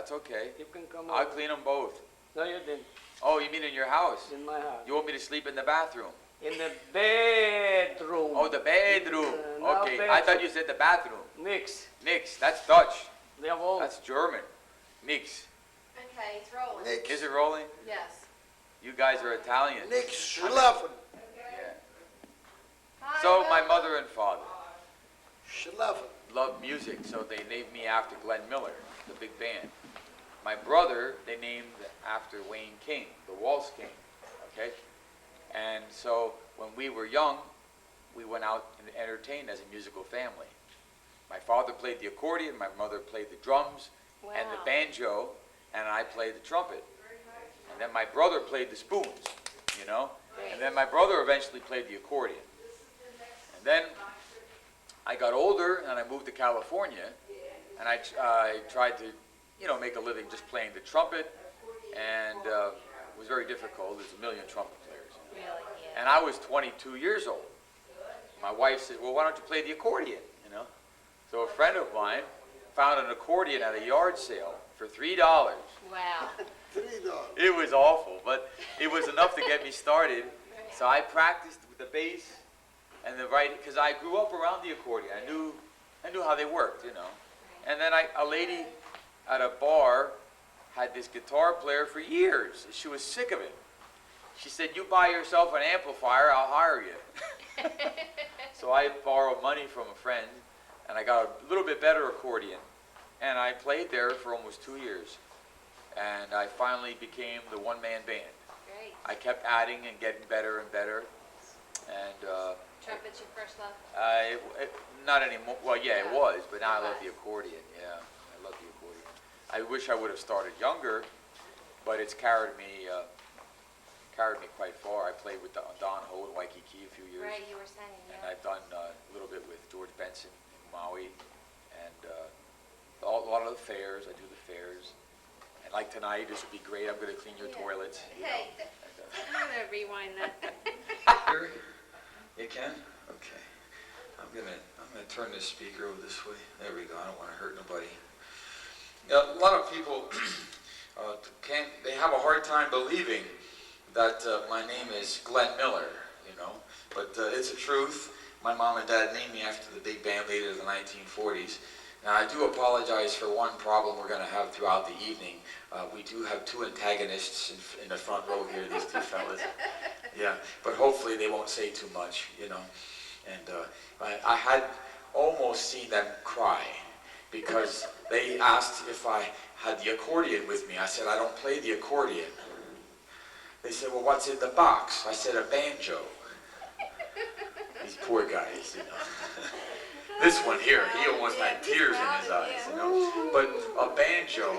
That's okay. You can come I'll over. clean them both. No, you didn't. Oh, you mean in your house? In my house. You want me to sleep in the bathroom? In the bedroom. Oh, the bedroom. No Okay, I bedroom. thought you said the bathroom. Mix. Nix, that's Dutch. They have all. That's German. Mix. Okay, it's rolling. Niks. Is it rolling? Yes. You guys are Italian. Niks schlafen. Yeah. Hi, So my Bill. mother and father Schlafen. loved music, so they named me after Glenn Miller, the big band. My brother, they named after Wayne King, the Waltz King, okay? And so when we were young, we went out and entertained as a musical family. My father played the accordion, my mother played the drums and the Wow. banjo, and I played the trumpet. And then my brother played the spoons, you know? And then my brother eventually played the accordion. And then I got older and I moved to California, and I tried to, you know, make a living just playing the trumpet, and it was very difficult. There's a million trumpet players. Really? Yeah. And I was 22 years old. My wife said, well, why don't you play the accordion, you know? So a friend of mine found an accordion at a yard sale for $3. Wow. $3. It was awful, but it was enough to get me started. So I practiced with the bass and the right, because I grew up around the accordion. I knew how they worked, you know. And then a lady at a bar had this guitar player for years. She was sick of it. She said, you buy yourself an amplifier, I'll hire you. So I borrowed money from a friend, and I got a little bit better accordion. And I played there for almost 2 years. And I finally became the one-man band. Great. I kept adding and getting better and better. And Trumpet's your first love? not anymore. Well, yeah, it was, but now I It love was. the accordion. Yeah, I love the accordion. I wish I would have started younger, but it's carried me quite far. I played with Don Ho in Waikiki a few years, Right, you were saying, and yeah. I've done a little bit with George Benson in Maui, and a lot of the fairs. I do the fairs, and like tonight, this would be great. I'm going to clean your Yeah. toilets. You know. Hey, And, I'm gonna rewind that. Here? You can? Okay. I'm gonna turn this speaker over this way. There we go. I don't want to hurt nobody. Yeah, a lot of people they have a hard time believing that my name is Glenn Miller, you know. But it's the truth. My mom and dad named me after the big band leader of the 1940s. Now, I do apologize for one problem we're going to have throughout the evening. We do have two antagonists in the front row here, these two fellas. Yeah, but hopefully they won't say too much, you know. And I had almost seen them cry because they asked if I had the accordion with me. I said, I don't play the accordion. They said, well, what's in the box? I said, a banjo. These poor guys, you know. This one here, he almost had tears in his eyes, you know. But a banjo,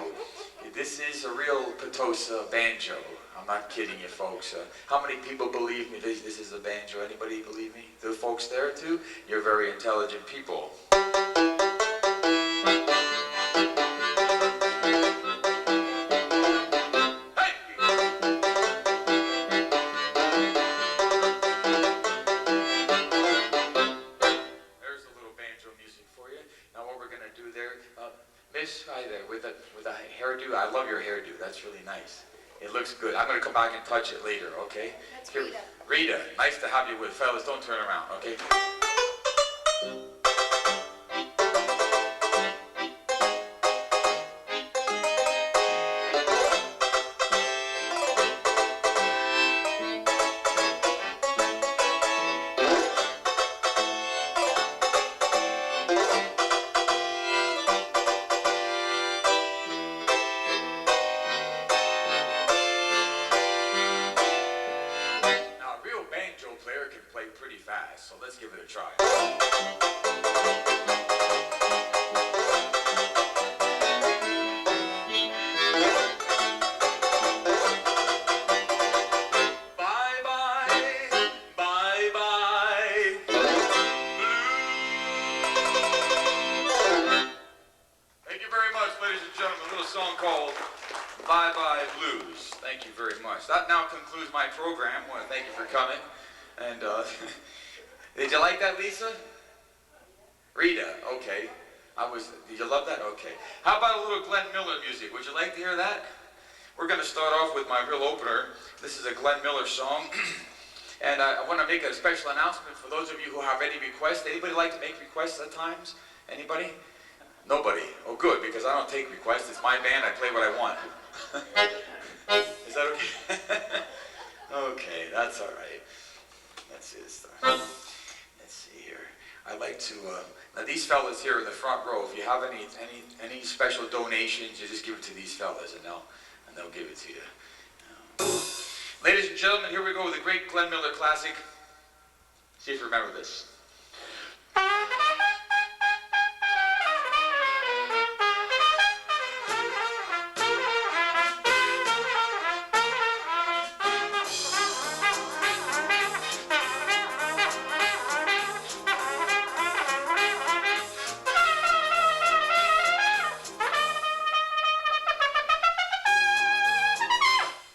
this is a real Potosa banjo. I'm not kidding you, folks. How many people believe me this is a banjo? Anybody believe me? The folks there too? You're very intelligent people. Miss, hi there, with a hairdo. I love your hairdo. That's really nice. It looks good. I'm going to come back and touch it later, okay? That's Here, Rita. Rita, nice to have you with. Fellas, don't turn around, okay? Now, a real banjo player can play pretty fast, so let's give it a try. Bye-bye, bye-bye, blue. Thank you very much, ladies and gentlemen. A little song called Bye Bye Blues. Thank you very much. That now concludes my program. I want to thank you for coming. And did you like that, Lisa? Rita, okay. Did you love that? Okay. How about a little Glenn Miller music? music. Would you like to hear that? We're going to start off with my real opener. This is a Glenn Miller song. And I want to make a special announcement for those of you who have any requests. Anybody like to make requests at times? Anybody? Nobody. Oh, good, because I don't take requests. It's my band. I play what I want. Is that okay? Okay, that's all right. Let's see this time. Let's see here. I'd like to, now these fellas here in the front row, if you have any special donations, you just give it to these fellas and they'll give it to you. Ladies and gentlemen, here we go with a great Glenn Miller classic. See if you remember this.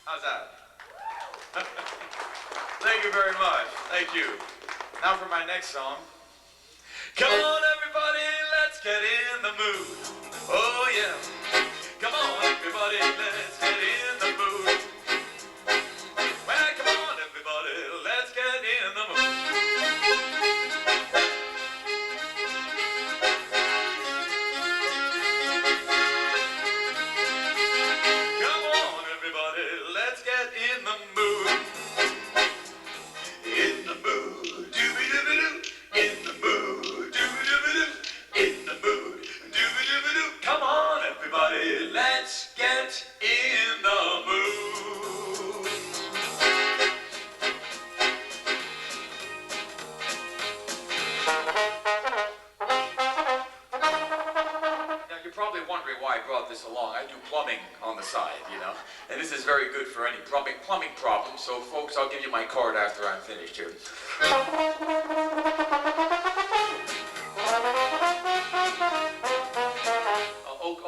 How's that? Thank you very much. Thank you. Now for my next song. Come on everybody, let's get in the mood. Oh yeah. Come on everybody, let's get in the mood. Well, come on everybody, let's get in the mood. Come on everybody, let's get in the mood. In the mood, dooby-dooby-doo. In the mood, dooby-dooby-doo. In the mood, dooby-dooby-doo. Come on, everybody, let's get in the mood. Now, you're probably wondering why I brought this along. I do plumbing on the side, you know, and this is very good for any plumbing problems. So, folks, I'll give you my card after I'm finished here.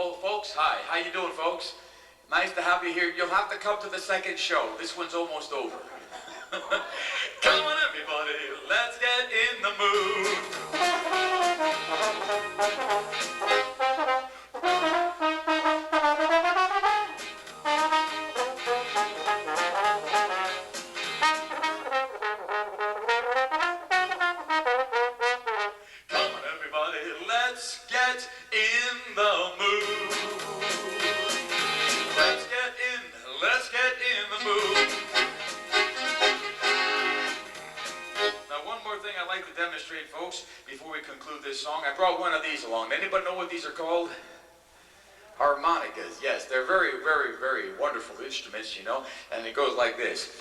Oh, folks, hi. How you doing, folks? Nice to have you here. You'll have to come to the second show. This one's almost over. Come on, everybody. Let's get in the mood. Come on, everybody, let's get in the mood. Let's get in the mood. Now, one more thing I'd like to demonstrate, folks, before we conclude this song. I brought one of these along. Anybody know what these are called? Harmonicas. Yes, they're very, very, very wonderful instruments, you know, and it goes like this.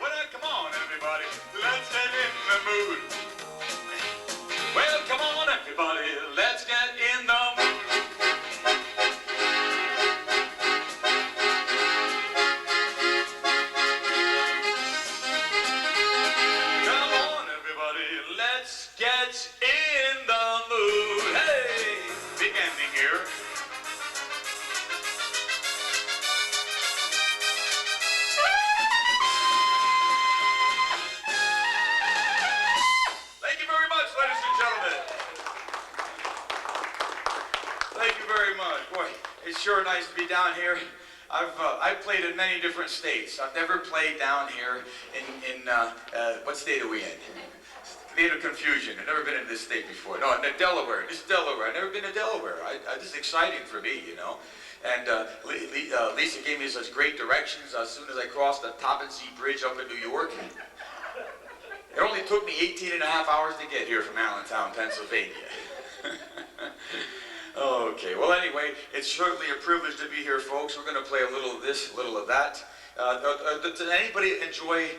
Well, come on, everybody, let's get in the mood. Well, come on, everybody, let's get in the mood. Come on, everybody, let's get in the mood. Hey, big ending here. Thank you very much, ladies and gentlemen. Thank you very much. Boy, it's sure nice to be down here. I've played in many different states. I've never played down here in what state are we in? State of confusion. I've never been in this state before. No, in Delaware. This is Delaware. I've never been to Delaware. This is exciting for me, you know. And Lisa gave me such great directions as soon as I crossed the Tappan Zee Bridge up in New York. It only took me 18 and a half hours to get here from Allentown, Pennsylvania. Okay, well anyway, it's certainly a privilege to be here, folks. We're going to play a little of this, a little of that. Does anybody enjoy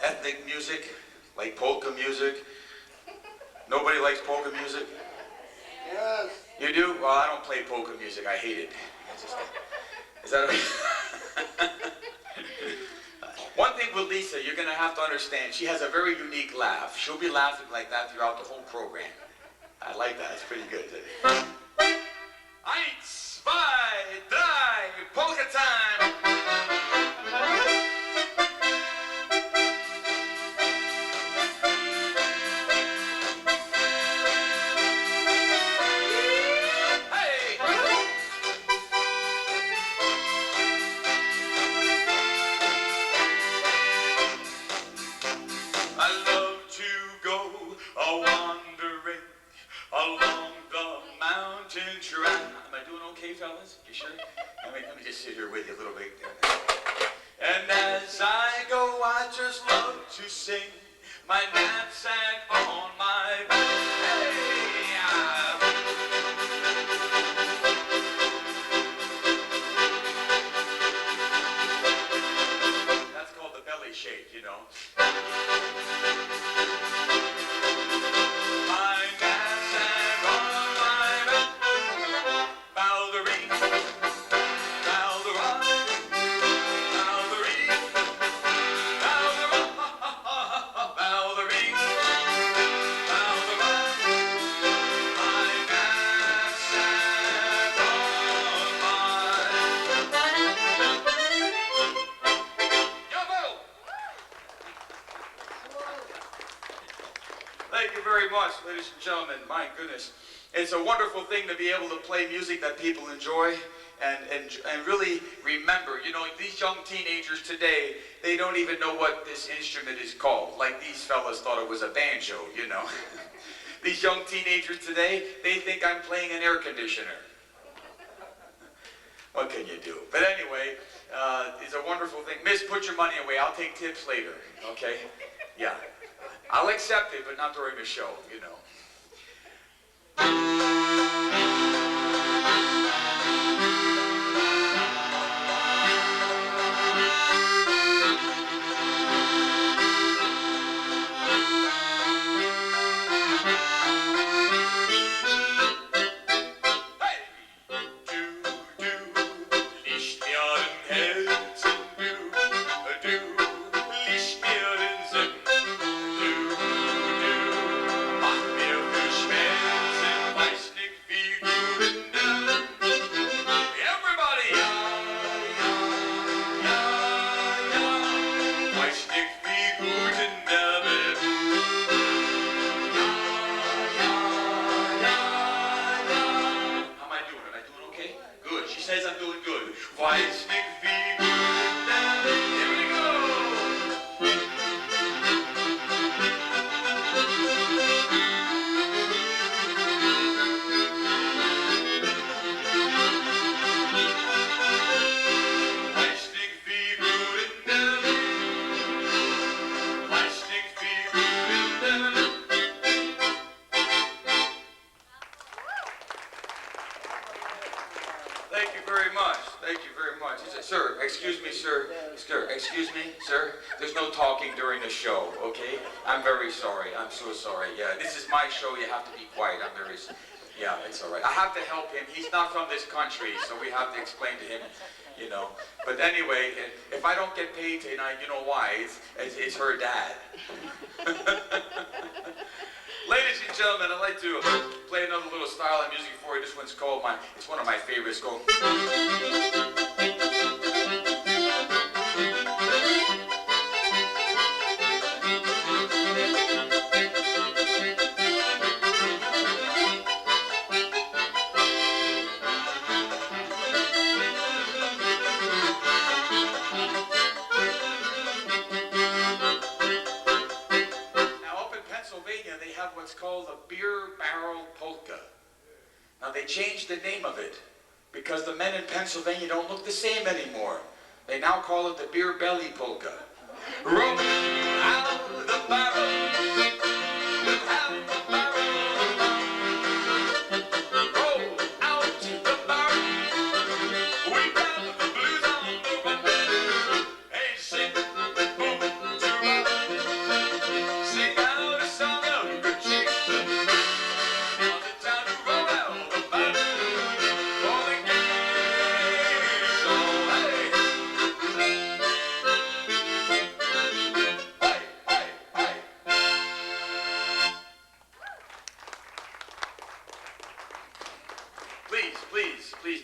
ethnic music, like polka music? Nobody likes polka music? Yes. You do? Well, I don't play polka music. I hate it. Is that okay? One thing with Lisa, you're gonna have to understand, she has a very unique laugh. She'll be laughing like that throughout the whole program. I like that, it's pretty good. Eins, zwei, drei, polka time! Hey! I love to go a-wandering along the mountain track. Am I doing okay, fellas? You sure? Let me just sit here with you a little bit. And as I go, I just love to sing my knapsack on my back. Hey, that's called the belly shake, you know. My knapsack on my back, Balderine, Balderine, Balderine, Balderine, Balderine, Balderine. My knapsack on my Yo-ho! Thank you very much, ladies and gentlemen. My goodness. It's a wonderful thing to be able to play music that people enjoy and really remember. You know, these young teenagers today, they don't even know what this instrument is called. Like these fellas thought it was a banjo, you know. These young teenagers today, they think I'm playing an air conditioner. What can you do? But anyway, it's a wonderful thing. Miss, put your money away. I'll take tips later, okay? Yeah. I'll accept it, but not during the show, you know. Thank you very much. Thank you very much. He said, sir, excuse me, sir. Sir, excuse me, sir. There's no talking during the show, okay? I'm very sorry. I'm so sorry. Yeah, this is my show. You have to be quiet. I'm very... Yeah, it's all right. I have to help him. He's not from this country, so we have to explain to him, you know. But anyway, if I don't get paid tonight, you know why? It's her dad. Ladies and gentlemen, I'd like to play another little style of music for you. This one's called it's one of my favorites. Go. What's called a beer barrel polka. Now they changed the name of it because the men in Pennsylvania don't look the same anymore. They now call it the beer belly polka. Roll out the barrel, we'll have the barrel. Roll out the barrel, we got the blues on the run. Hey, sing, boom, to sing out a song of good cheer. Now the time to roll out the barrel, for the game. So hey.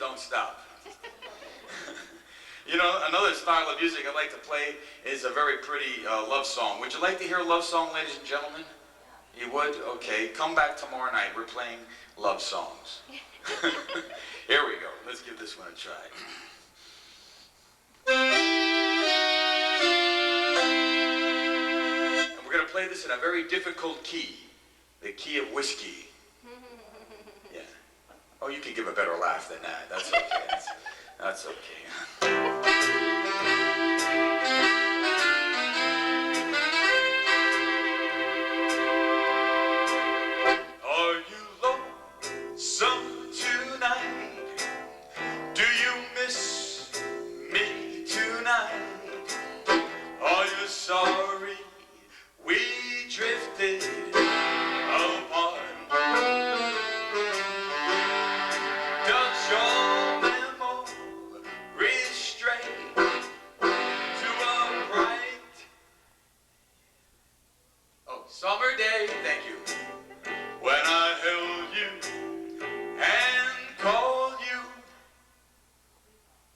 don't stop. You know, another style of music I'd like to play is a very pretty love song. Would you like to hear a love song, ladies and gentlemen? You would? Okay. Come back tomorrow night. We're playing love songs. Here we go. Let's give this one a try. And we're going to play this in a very difficult key. The key of whiskey. Yeah. Oh, you can give a better laugh than that. That's okay. That's okay. Are you lonesome tonight? Do you miss me tonight? Are you sorry we drifted apart? Does your memory stray to a bright, summer day? Thank you. When I held you and called you,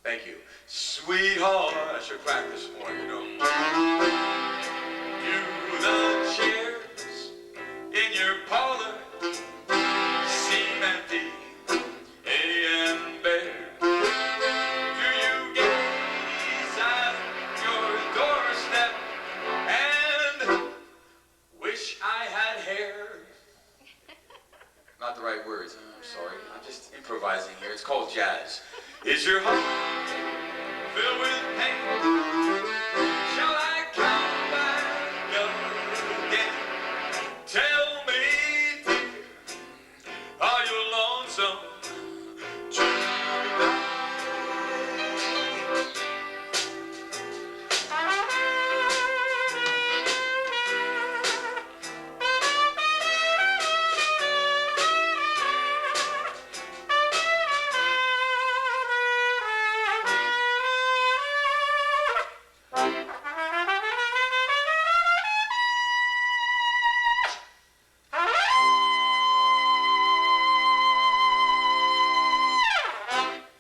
thank you, sweetheart. I should practice more, you know. You, the chairs in your parlor seem empty and bare. Do you gaze at your doorstep and wish I had hair? Not the right words. I'm sorry. I'm just improvising here. It's called jazz. Is your heart filled with pain? Shall I come back again? Tell me, dear, are you lonesome tonight?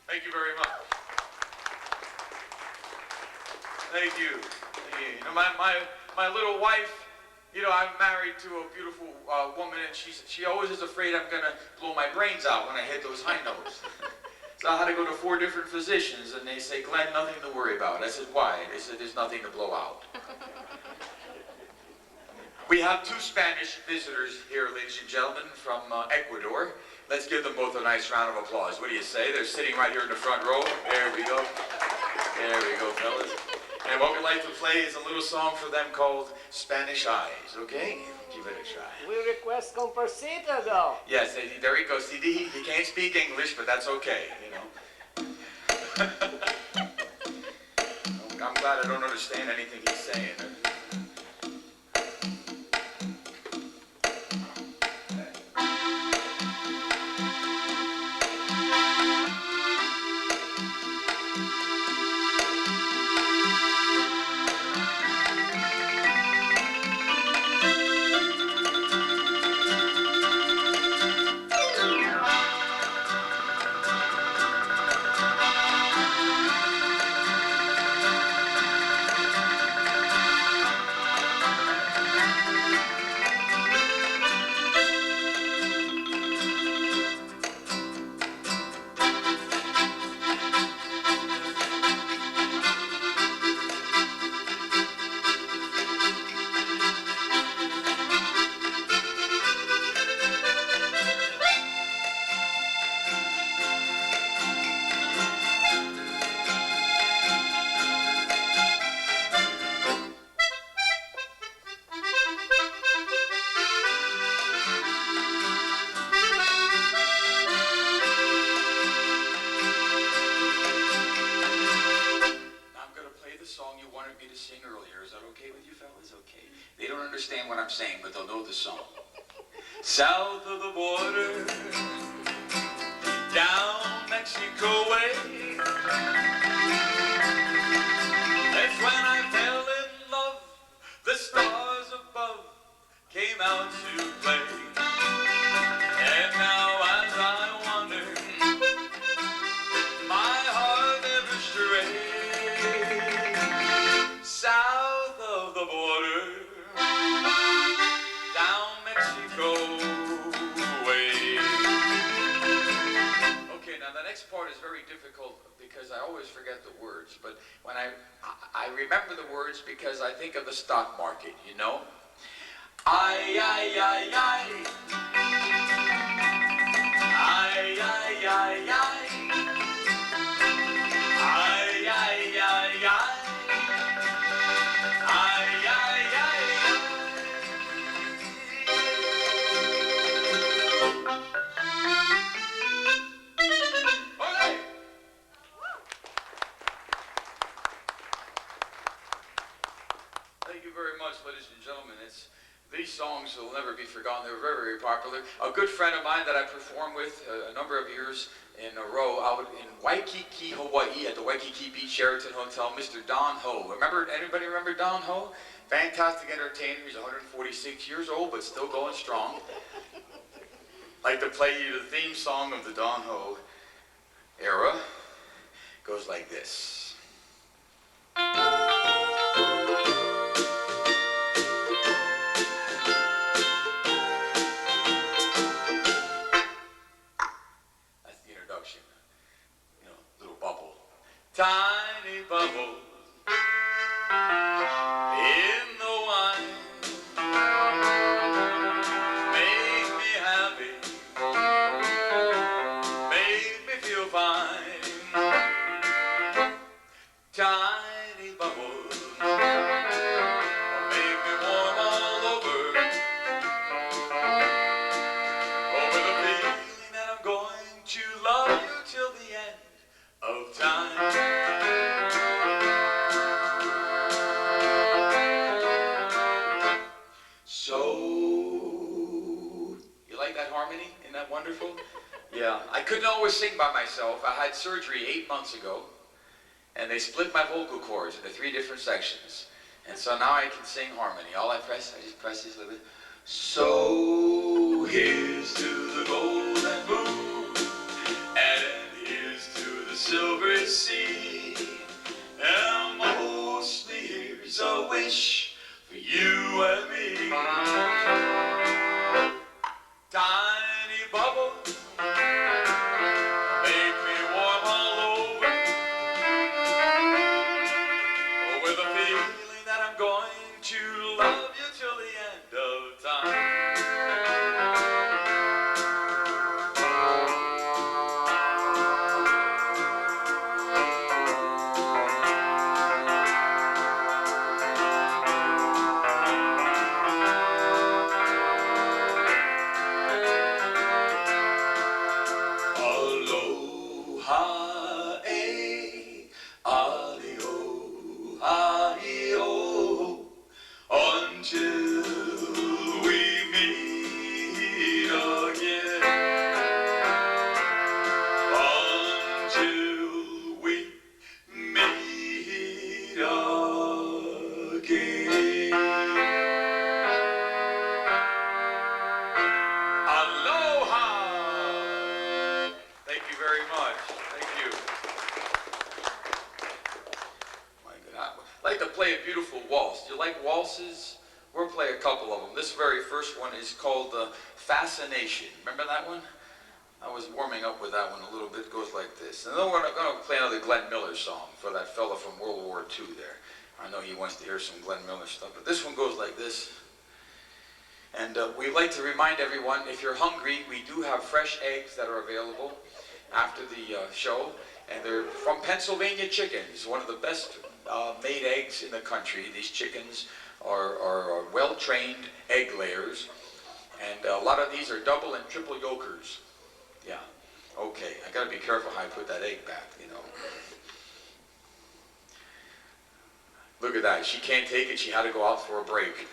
Thank you very much. Thank you. Thank you. You know, my little wife, you know, I'm married to a beautiful woman, and she always is afraid I'm gonna blow my brains out when I hit those high notes. So I had to go to 4 different physicians, and they say, Glenn, nothing to worry about. I said, why? They said, there's nothing to blow out. We have 2 Spanish visitors here, ladies and gentlemen, from Ecuador. Let's give them both a nice round of applause. What do you say? They're sitting right here in the front row. There we go. There we go, fellas. And what we'd like to play is a little song for them called Spanish Eyes, okay? Give it a try. We request Comparsita, though. Yes, there he goes. CD, he can't speak English, but that's okay, you know. I'm glad I don't understand anything he's saying. Understand what I'm saying, but they'll know the song. South of the border, down Mexico way, that's when I fell in love. The stars above came out to play. And now as I wander always forget the words, but when I remember the words because I think of the stock market, you know? Ay, ay, ay, ay. Ay, ay, ay, ay. Ay, ay, ay, ay. Ay, ay, ay, ay. Thank you very much, ladies and gentlemen. These songs will never be forgotten. They were very, very popular. A good friend of mine that I performed with a number of years in a row out in Waikiki, Hawaii, at the Waikiki Beach Sheraton Hotel, Mr. Don Ho. Anybody remember Don Ho? Fantastic entertainer. He's 146 years old, but still going strong. I'd like to play you the theme song of the Don Ho era. It goes like this. Tiny bubbles in the wine make me happy, make me feel fine. Tiny bubbles make me warm all over with a feeling that I'm going to love you till the end of time. Wonderful? Yeah, I couldn't always sing by myself. I had surgery 8 months ago, and they split my vocal cords into 3 different sections. And so now I can sing harmony. I just press this little bit. So here's to the golden moon, and here's to the silver sea, and mostly here's a wish for you and me. Tiny bubbles make me warm all over with a feeling that I'm going to love you till the end of time. We'll play a couple of them. This very first one is called Fascination. Remember that one? I was warming up with that one a little bit. It goes like this. And then we're going to play another Glenn Miller song for that fella from World War II there. I know he wants to hear some Glenn Miller stuff, but this one goes like this. And we'd like to remind everyone, if you're hungry, we do have fresh eggs that are available after the show. And they're from Pennsylvania Chickens, one of the best made eggs in the country. These chickens are well-trained egg layers, and a lot of these are double and triple yolkers. Yeah, okay, I gotta be careful how I put that egg back, you know. Look at that, she can't take it, she had to go out for a break.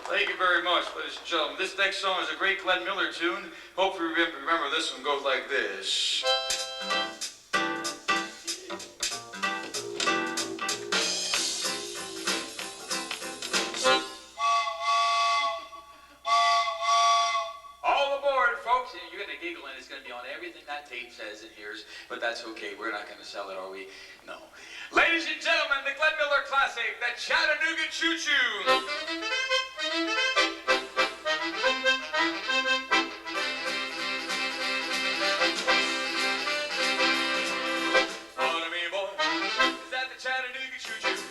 Thank you very much, ladies and gentlemen. This next song is a great Glenn Miller tune. Hopefully you remember this one goes like this. All aboard, folks. You're going to giggle and it's going to be on everything that tape says and hears, but that's okay. We're not going to sell it, are we? No. Ladies and gentlemen, the Glenn Miller classic, the Chattanooga Choo Choo. Follow me, boy. Is that the Chattanooga Choo Choo?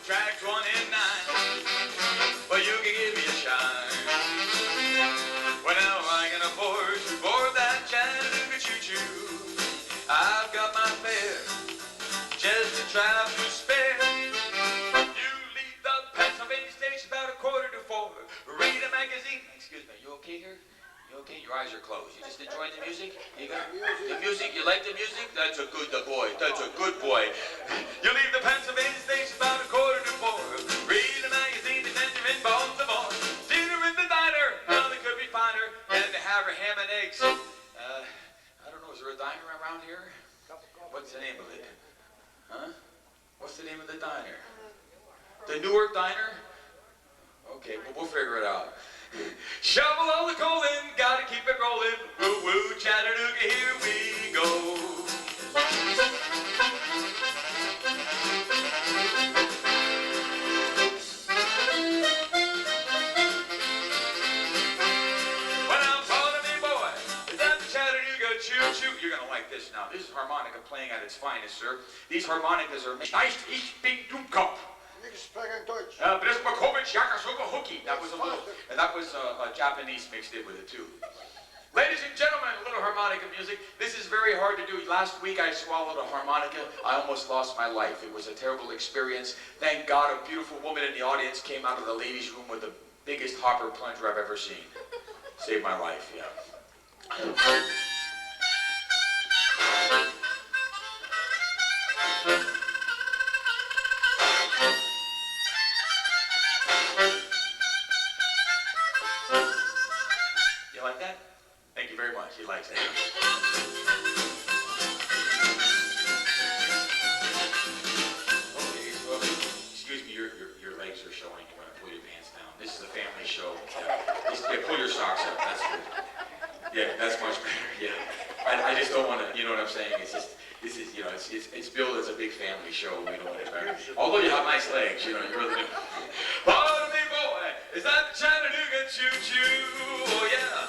Tracks 1 and 9. Well, you can give me a shine. Well, now I can afford to board that Chattanooga Choo Choo. I've got my fare, just a trifle to spare. You leave the Pennsylvania station about 3:45. Read a magazine. Excuse me, you okay here? You okay? Your eyes are closed. You just enjoying the music? You got the music? You like the music? That's a good boy. That's a good boy. You leave the Pennsylvania station about 3:45. Read a magazine and then you're in Baltimore. Dinner in the diner. Nothing could be finer than to have a ham and eggs. I don't know. Is there a diner around here? What's the name of it? Huh? What's the name of the diner? The Newark Diner? Okay, well, we'll figure it out. Shovel all the coal in, gotta keep it rolling. Woo woo, Chattanooga, here we go. Well, now, follow me, boy. Is that the Chattanooga Choo Choo? You're gonna like this now. This is harmonica playing at its finest, sir. These harmonicas are made. Nice, ich bin Dummkopf. You can speak in Deutsch. Brisbakovich Yakasuga Hookie. That was a Japanese mixed in with it too. Ladies and gentlemen, a little harmonica music. This is very hard to do. Last week I swallowed a harmonica. I almost lost my life. It was a terrible experience. Thank God a beautiful woman in the audience came out of the ladies' room with the biggest hopper plunger I've ever seen. Saved my life, yeah. You like that? Thank you very much. He likes it. Okay, so excuse me, your legs are showing. You want to pull your pants down. This is a family show. Yeah, pull your socks up. That's good. Yeah, that's much better. Yeah, I just don't want to. You know what I'm saying? It's just this is it's billed as a big family show. We don't want it better. Although you have nice legs, you really do. Pardon me, boy. Is that the Chattanooga Choo Choo? Oh yeah.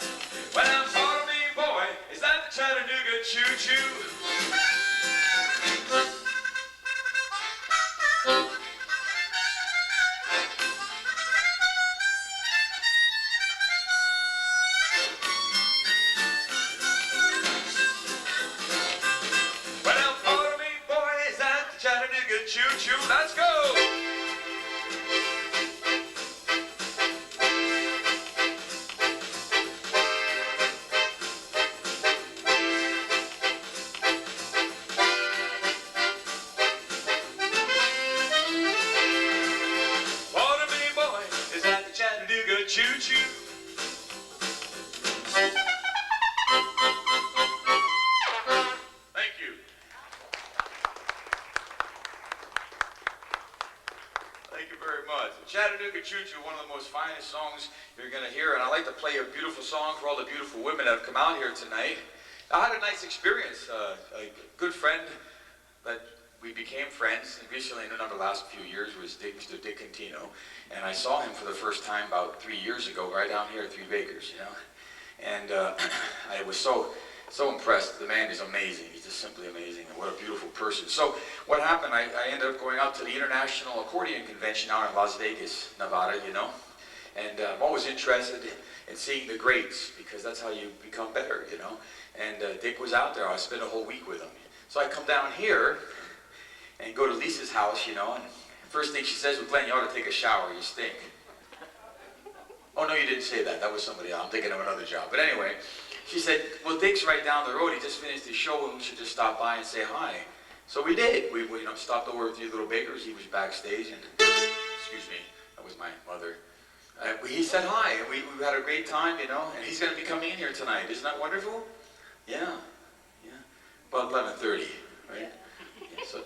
Well, pardon me, boy. Is that the Chattanooga Choo Choo? Well, pardon me, boy. Is that the Chattanooga Choo Choo? Let's go. Pardon me, boy, is that the Chattanooga Choo Choo? Thank you. Thank you very much. The Chattanooga Choo Choo, one of the most finest songs you're going to hear, and I like to play a beautiful song for all the beautiful women that have come out here tonight. I had a nice experience. A good friend that we became friends, and recently in the last few years, was Mr. Dick Contino, and I saw him for the first time about 3 years ago, right down here at Three Bakers, and I was so impressed. The man is amazing. He's just simply amazing, and what a beautiful person. So what happened, I ended up going out to the International Accordion Convention out in Las Vegas, Nevada, and I'm always interested in seeing the greats, because that's how you become better, and Dick was out there. I spent a whole week with him. So I come down here and go to Lisa's house, and first thing she says, well, Glenn, you ought to take a shower, you stink. Oh, no, you didn't say that. That was somebody else. I'm thinking of another job. But anyway, she said, well, Dick's right down the road. He just finished his show, and we should just stop by and say hi. So we did. We stopped over at Three Little Bakers. He was backstage, and excuse me, that was my mother. He said hi, and we had a great time, you know, and he's going to be coming in here tonight. Isn't that wonderful? Yeah, yeah. About 11:30, right? Yeah, so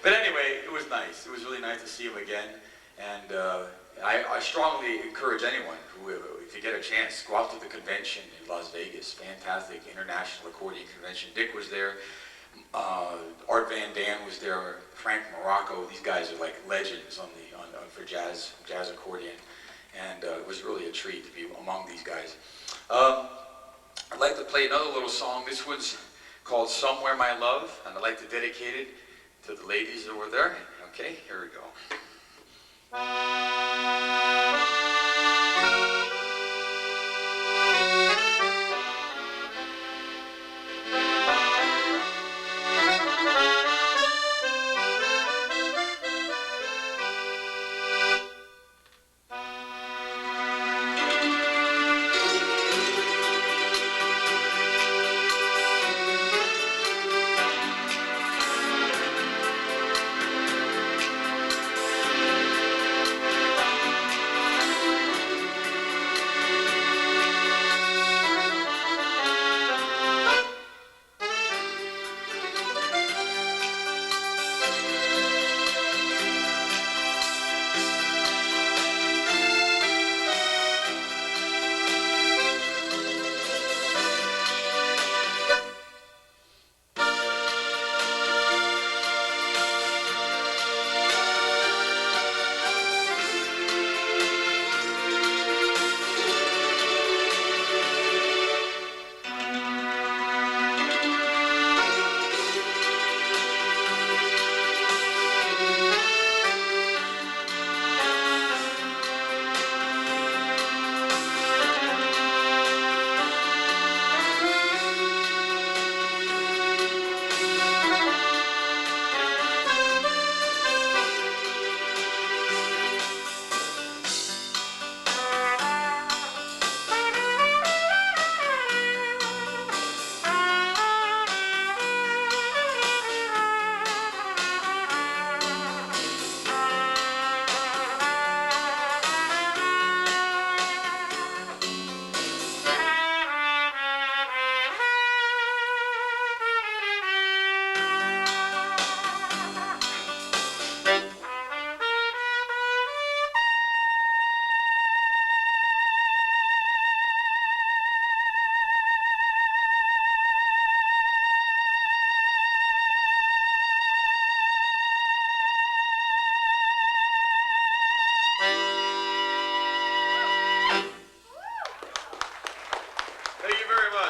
but anyway, it was nice. It was really nice to see him again, and I strongly encourage anyone who, if you get a chance, go out to the convention in Las Vegas. Fantastic International Accordion Convention. Dick was there. Art Van Dam was there. Frank Morocco. These guys are like legends for jazz accordion, and it was really a treat to be among these guys. I'd like to play another little song. This one's called "Somewhere My Love," and I'd like to dedicate it to the ladies over there. Okay, here we go.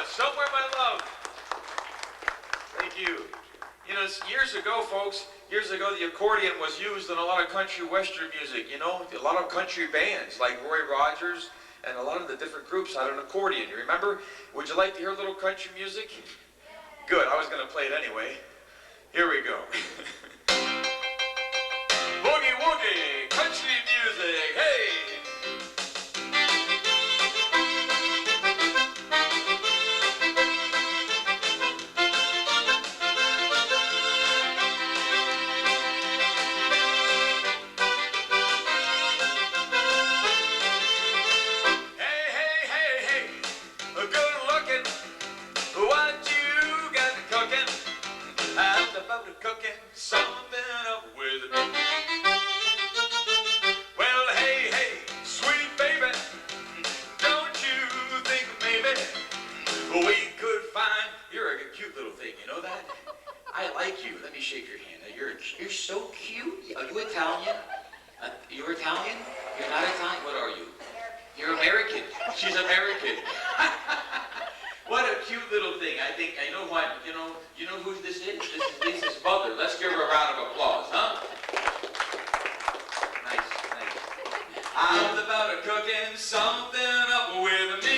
Somewhere My Love. Thank you. You know, years ago, folks, the accordion was used in a lot of country western music, you know, a lot of country bands like Roy Rogers and a lot of the different groups had an accordion. You remember? Would you like to hear a little country music? Good, I was going to play it anyway. Here we go. Boogie woogie, country music, hey! Cooking something up with me. Well, hey, hey, sweet baby, don't you think maybe we could find? You're a cute little thing, you know that? I like you. Let me shake your hand. You're so cute. Are you Italian? You're Italian? You're not Italian. What are you? You're American. She's American. What a cute little thing. I know what, you know who this is? This is Mother. Let's give her a round of applause, huh? Nice, nice. I'm about to cooking something up with me.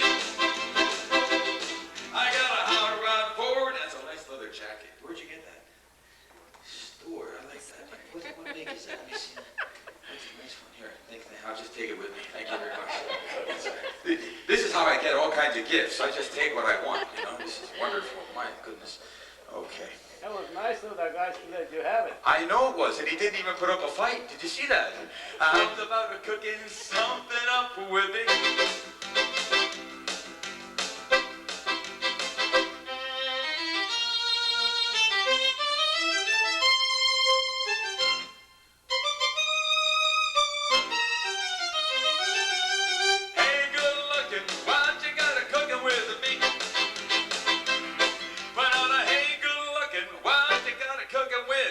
I got a hot rod Ford. That's a nice leather jacket. Where'd you get that? Store. I like that. What make is that? Let me see. That's a nice one. Here, I'll just take it with me. Thank you very much. This is how I get all kinds of gifts. I just take what I want, you know. This is wonderful. My goodness. Okay. That was nice of the guys to let you have it. I know it was, and he didn't even put up a fight. Did you see that? I was about to cooking something up with me. Hey, good looking, what you got a cooking with me? But on a hey, good looking, what you got a cooking with me?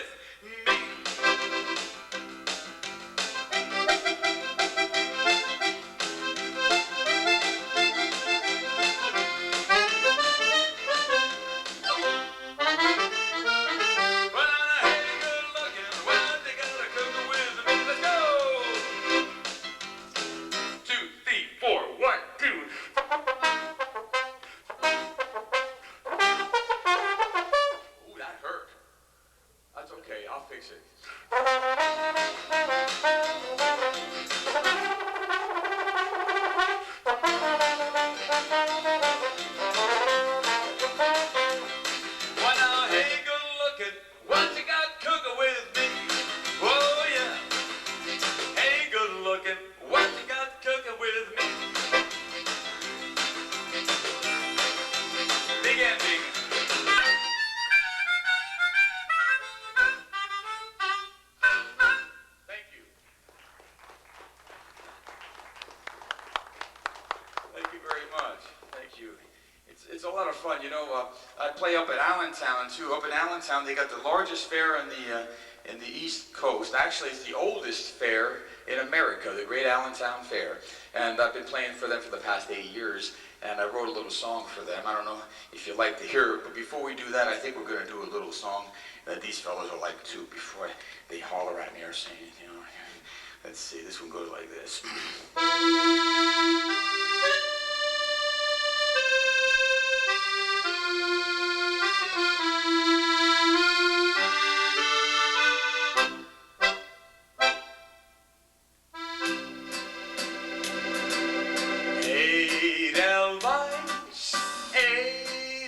But on a hey, good looking, what you got a cooking with me? Let's go! 2, 3, 4, 1, 2. Ooh, that hurt. That's okay, I'll fix it. Why now, hey, good looking, what you got cooking with me? Oh yeah. Hey, good looking, what you got cooking with me? Big and big. Thank you. Thank you very much. Thank you. It's a lot of fun. You know, I play up at Allentown too. Up in Allentown, they got the largest fair in the East Coast. Actually, it's the oldest fair in America, the Great Allentown Fair. And I've been playing for them for the past 80 years. And I wrote a little song for them. I don't know if you'd like to hear it, but before we do that, I think we're going to do a little song that these fellows will like too before they holler at me or say it, you know. Let's see, this one goes like this.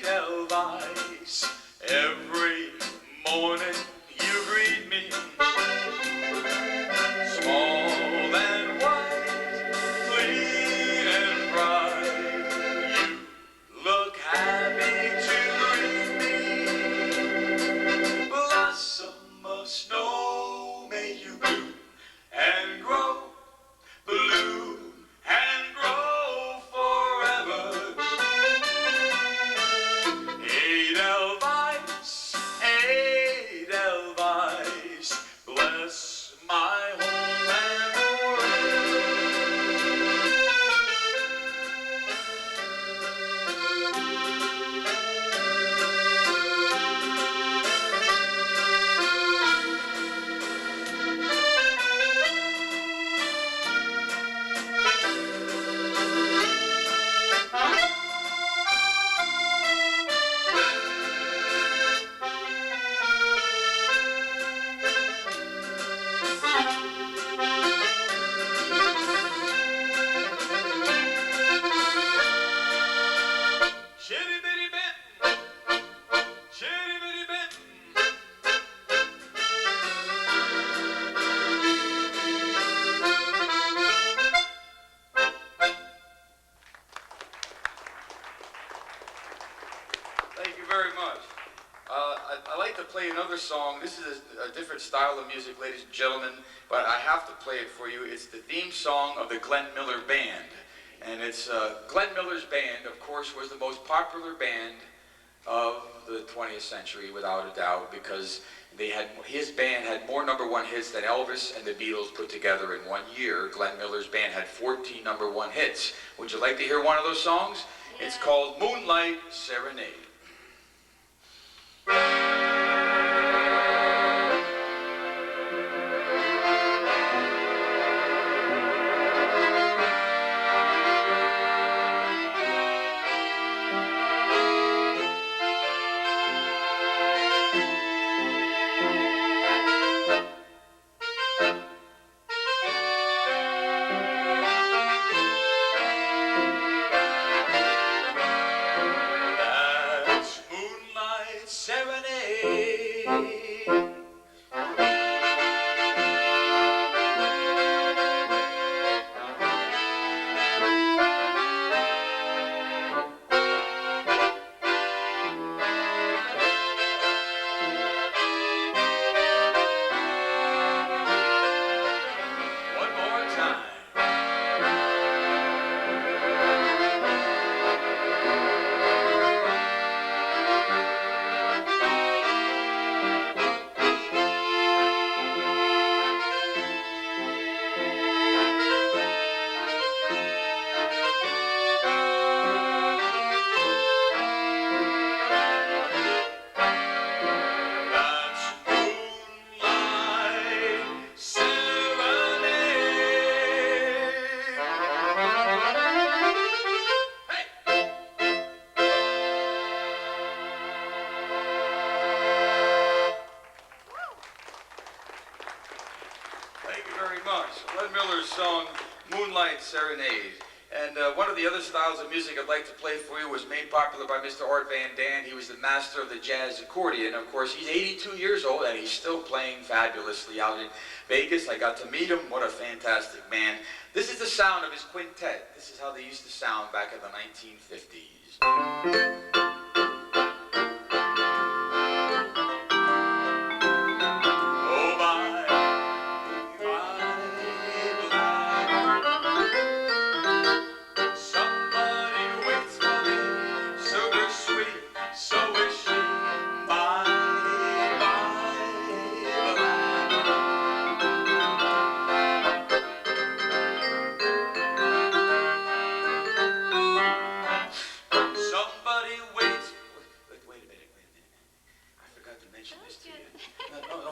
Edelweiss, every morning you greet me. Small and white, clean and bright, you look happy to greet me. Blossom of snow, may you bloom and grow, bloom and grow forever. Edelweiss, Edelweiss, bless my homeland Chitty bitty bit, chitty bitty bit. Thank you very much. I like to play another song. This is a different style of music, ladies and gentlemen, but I have to play it for you. It's the theme song of the Glenn Miller Band. And it's Glenn Miller's band, of course, was the most popular band of the 20th century, without a doubt, because his band had more #1 hits than Elvis and the Beatles put together in 1 year. Glenn Miller's band had 14 #1 hits. Would you like to hear one of those songs? Yeah. It's called Moonlight Serenade. That's Moonlight Serenade. Moonlight Serenade. And one of the other styles of music I'd like to play for you was made popular by Mr. Art Van Daan. He was the master of the jazz accordion. Of course, he's 82 years old and he's still playing fabulously out in Vegas. I got to meet him. What a fantastic man. This is the sound of his quintet. This is how they used to sound back in the 1950s.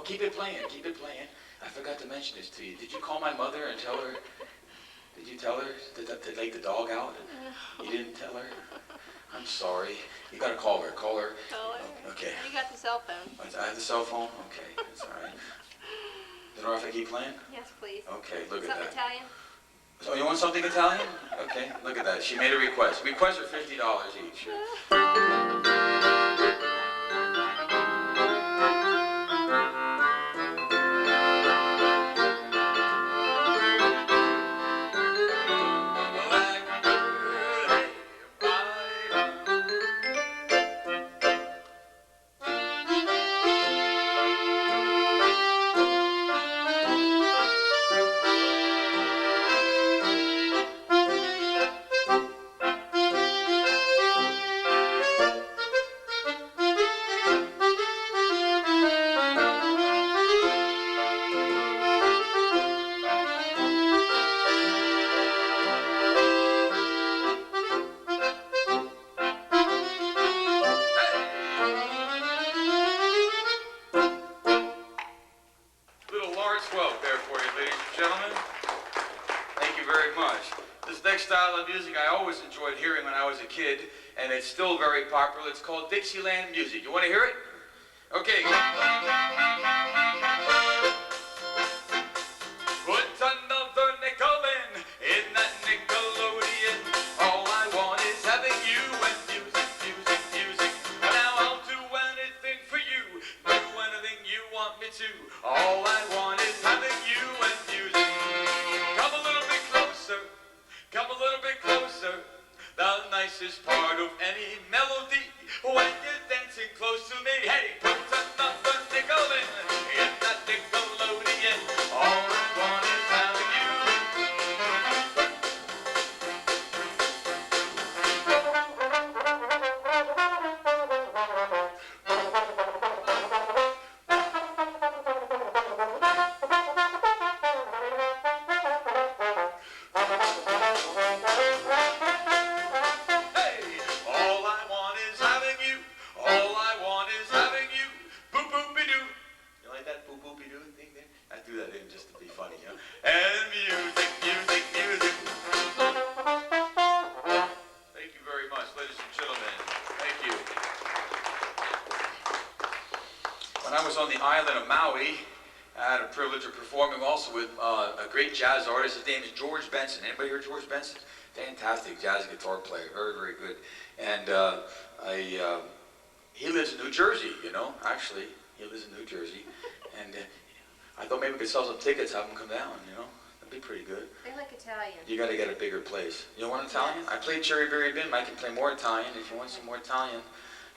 Keep it playing, keep it playing. I forgot to mention this to you. Did you call my mother and tell her? Did you tell her to take the dog out? You didn't tell her? I'm sorry. You gotta call her. Call her. Call her. Okay. You got the cell phone. I have the cell phone? Okay, that's all right. Is it all right if I keep playing? Yes, please. Okay, look at Something that. Italian? So you want something Italian? Okay, look at that. She made a request. Requests are $50 each. And it's still very popular. It's called Dixieland music. You want to hear it? Okay. Put another nickel in that Nickelodeon. All I want is having you and music, music, music. Now I'll do anything for you. Do anything you want me to. All I want is having you and music. Come a little bit closer. Come a little bit closer. The nicest part of any melody when you're dancing close to me. Hey, put another nickel in that Nickelodeon. All I want is having you. On the island of Maui, I had a privilege of performing also with a great jazz artist. His name is George Benson. Anybody heard George Benson? Fantastic jazz guitar player, very, very good. And he lives in New Jersey, you know, actually. He lives in New Jersey. And I thought maybe we could sell some tickets, have him come down, you know. That'd be pretty good. They like Italian. You got to get a bigger place. You want Italian? I played Cherry Berry Bin. I can play more Italian if you want some more Italian,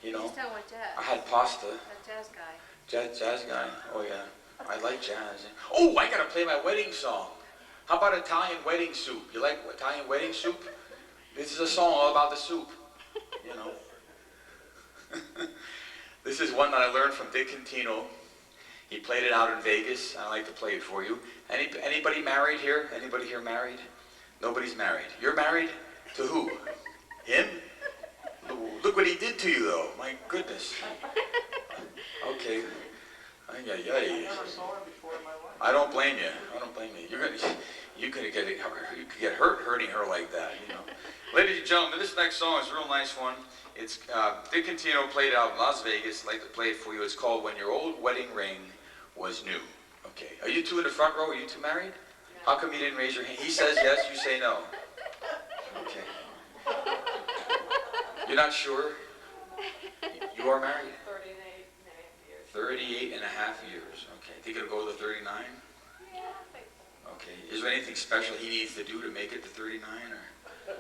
you know. You just don't want jazz. I had pasta. That jazz guy. Jazz guy? Oh yeah, I like jazz. Oh, I gotta play my wedding song. How about Italian wedding soup? You like Italian wedding soup? This is a song all about the soup, you know. This is one that I learned from Dick Contino. He played it out in Vegas. I like to play it for you. Anybody married here? Anybody here married? Nobody's married. You're married? To who? Him? Look what he did to you though, my goodness. Okay. I don't blame you. I don't blame you. You could get hurt hurting her like that, you know. Ladies and gentlemen, this next song is a real nice one. It's Dick Contino played out in Las Vegas. I'd like to play it for you. It's called When Your Old Wedding Ring Was New. Okay. Are you two in the front row? Are you two married? How come you didn't raise your hand? He says yes, you say no. Okay. You're not sure? You are married? 38 and a half years. Okay. Think it'll go to 39? Yeah, I think so. Okay. Is there anything special he needs to do to make it to 39 or? No?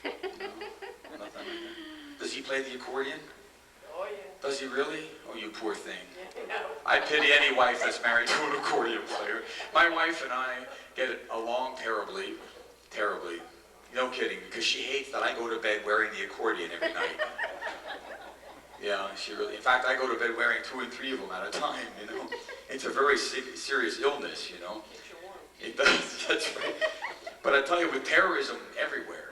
Nothing like that. Does he play the accordion? Oh, yeah. Does he really? Oh, you poor thing. No. I pity any wife that's married to an accordion player. My wife and I get along terribly, terribly. No kidding, because she hates that I go to bed wearing the accordion every night. Yeah, she really, in fact, I go to bed wearing 2 and 3 of them at a time, you know. It's a very serious illness, you know. It does, that's right. But I tell you, with terrorism everywhere,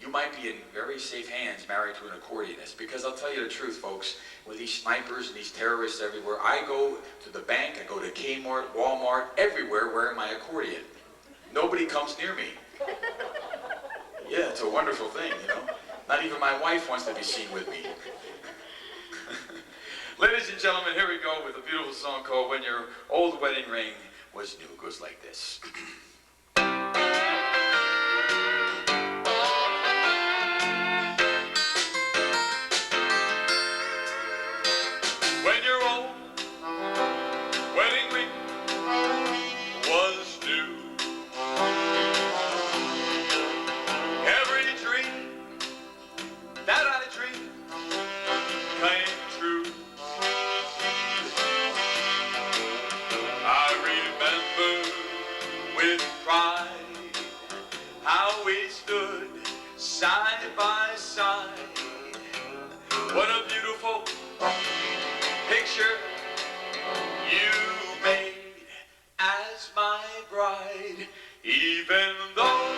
you might be in very safe hands married to an accordionist, because I'll tell you the truth, folks, with these snipers and these terrorists everywhere, I go to the bank, I go to Kmart, Walmart, everywhere wearing my accordion. Nobody comes near me. Yeah, it's a wonderful thing, you know. Not even my wife wants to be seen with me. Ladies and gentlemen, here we go with a beautiful song called When Your Old Wedding Ring Was New. It goes like this. When your old wedding ring was new, every dream that I dreamed came true. I remember with pride how we stood side by side. What a beautiful picture you made as my bride, even though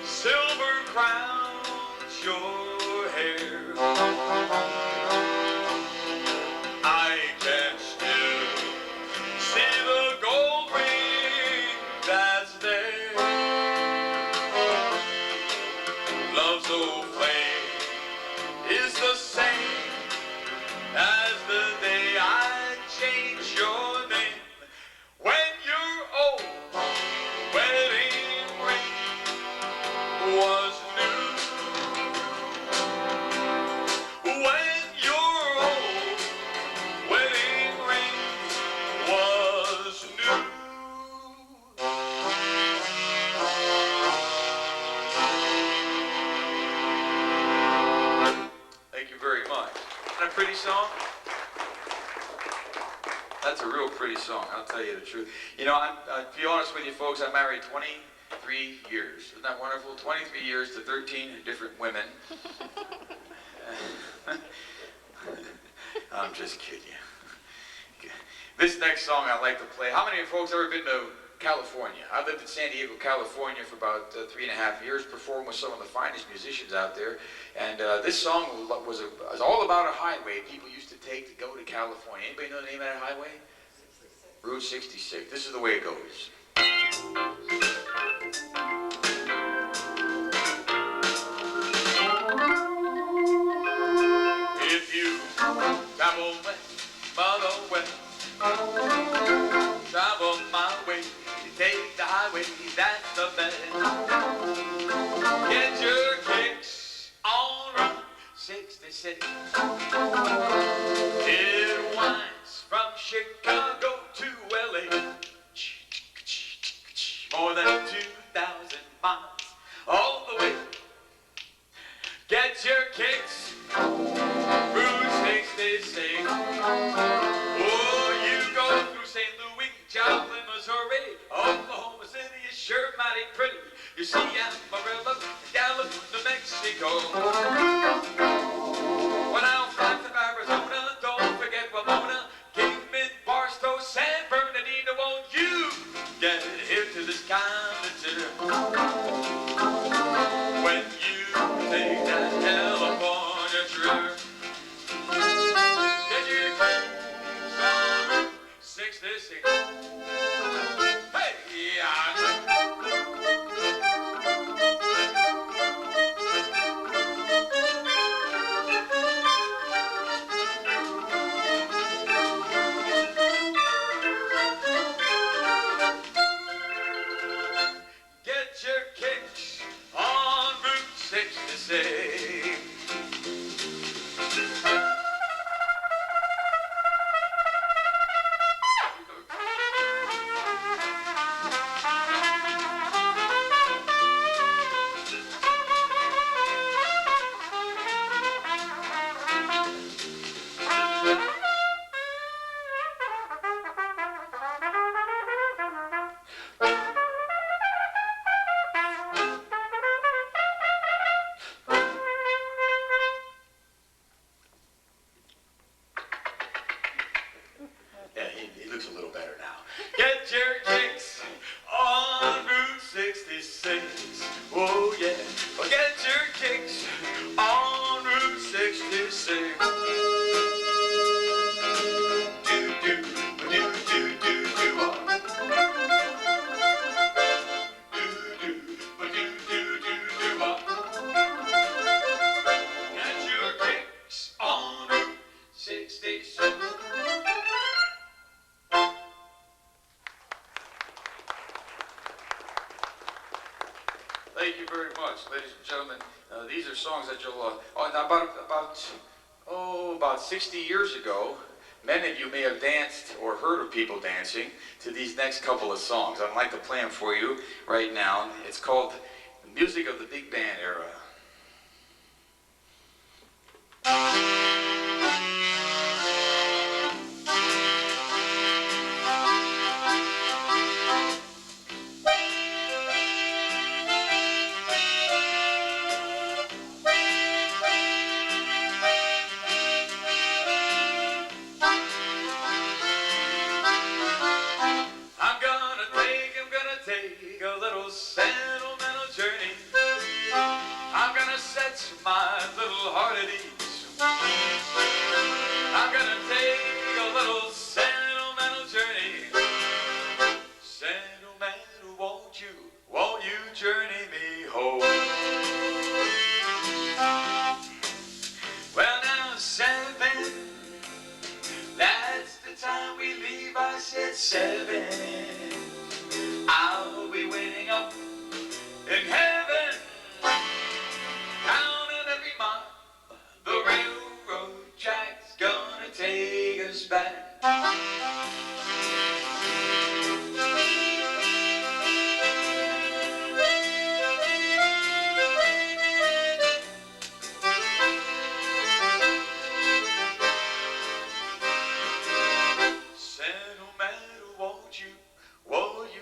silver crowns your hair. I can still see the gold ring that's there. Love's old flame is the same as the day I changed your name. When your old wedding ring was new. When your old wedding ring was new. Thank you very much. Isn't that a pretty song? That's a real pretty song, I'll tell you the truth. You know, to be honest with you folks, I'm married 23 years. Isn't that wonderful? 23 years to 13 different women. I'm just kidding you. This next song I like to play. How many of you folks ever been to California? I lived in San Diego, California for about 3.5 years, performed with some of the finest musicians out there. And this song was all about a highway people used to take to go to California. Anybody know the name of that highway? 66. Route 66. This is the way it goes. If you travel west, follow west, travel my way, take the highway, that's the best. Get your kicks on Route 66. It winds from Chicago to LA, more than 2,000 miles all the way. Get your kicks, Route 66. Oh, you go through St. Louis, Joplin, Missouri, Oklahoma City is sure mighty pretty. You see Amarillo, Gallup, New Mexico. When I'll fly to Arizona, don't forget Ramona, Kingman, Barstow, San Bernardino. Won't you get here to this kind of dinner? When you take that California trip, get your kicks on Route 66. Hey, say. Yeah, he looks a little better now. Get your kicks on Route 66. Oh yeah. Well, get your kicks on Route 66. Do do do do do do do. Do do do do do do. Get your kicks on Route 66. Thank you very much, ladies and gentlemen. These are songs that you'll, about 60 years ago, many of you may have danced or heard of people dancing to these next couple of songs. I'd like to play them for you right now. It's called The Music of the Big Band Era. Take a little sentimental journey. I'm gonna set my little heart at ease. I'm gonna take a little sentimental journey. Sentimental, won't you journey me home? Well now 7, that's the time we leave. I said 7. I'll be waiting up in heaven, counting every mile the railroad track's gonna take us back.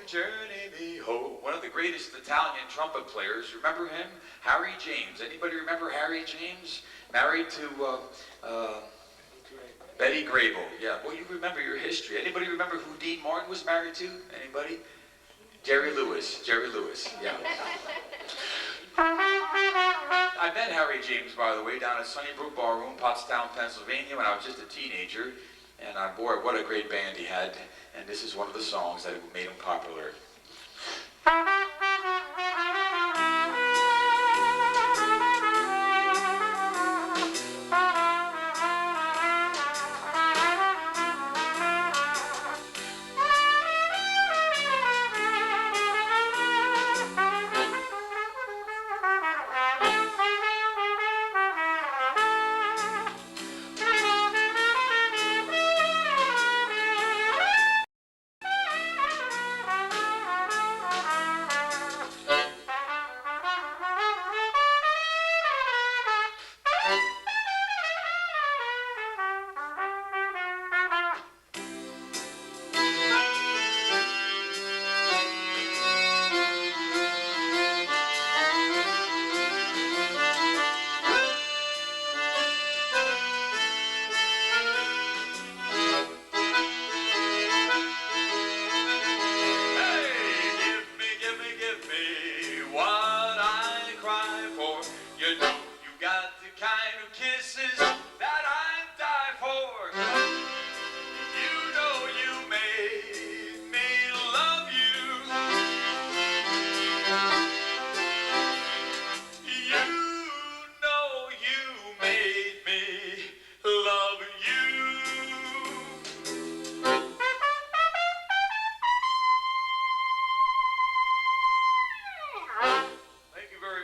Journey me home. One of the greatest Italian trumpet players, remember him? Harry James. Anybody remember Harry James? Married to Betty Grable. Yeah, well, you remember your history. Anybody remember who Dean Martin was married to? Anybody? Jerry Lewis. Jerry Lewis, yeah. I met Harry James, by the way, down at Sunnybrook Ballroom, Pottstown, Pennsylvania, when I was just a teenager. And boy, what a great band he had. And this is one of the songs that made him popular.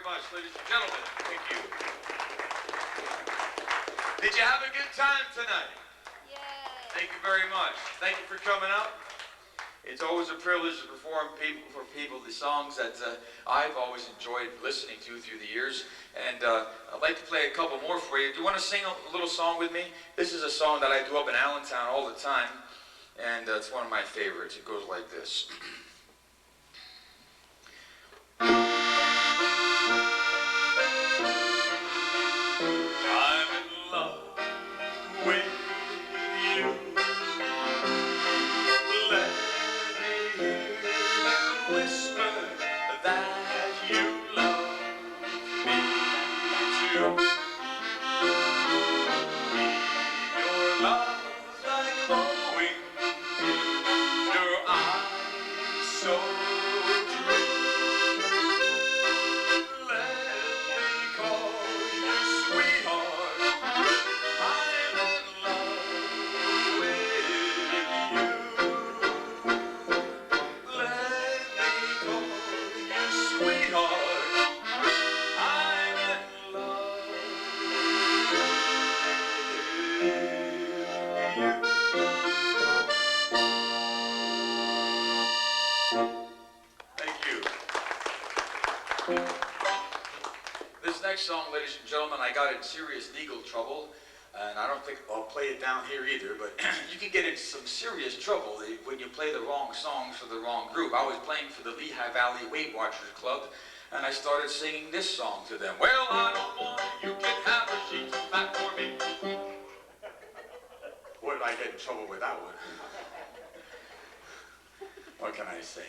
much, ladies and gentlemen. Thank you. Did you have a good time tonight? Yay. Thank you very much. Thank you for coming up. It's always a privilege to perform for people the songs that I've always enjoyed listening to through the years. And I'd like to play a couple more for you. Do you want to sing a little song with me? This is a song that I do up in Allentown all the time, and it's one of my favorites. It goes like this. I'm in love with you. Let me hear you whisper that you love me too. Your love like glowing, your eyes so true. Let me call you sweetheart. I'm in love with you. Let me call you sweetheart. I'm in love with you. Thank you. This next song, ladies and gentlemen, I got in serious legal trouble, and I don't think I'll play it down here either, but you can get in some serious trouble when you play the wrong songs for the wrong group. I was playing for the Lehigh Valley Weight Watchers Club, and I started singing this song to them. Well, I don't want you can have her, she's too fat for me. Boy, did I get in trouble with that one. What can I say?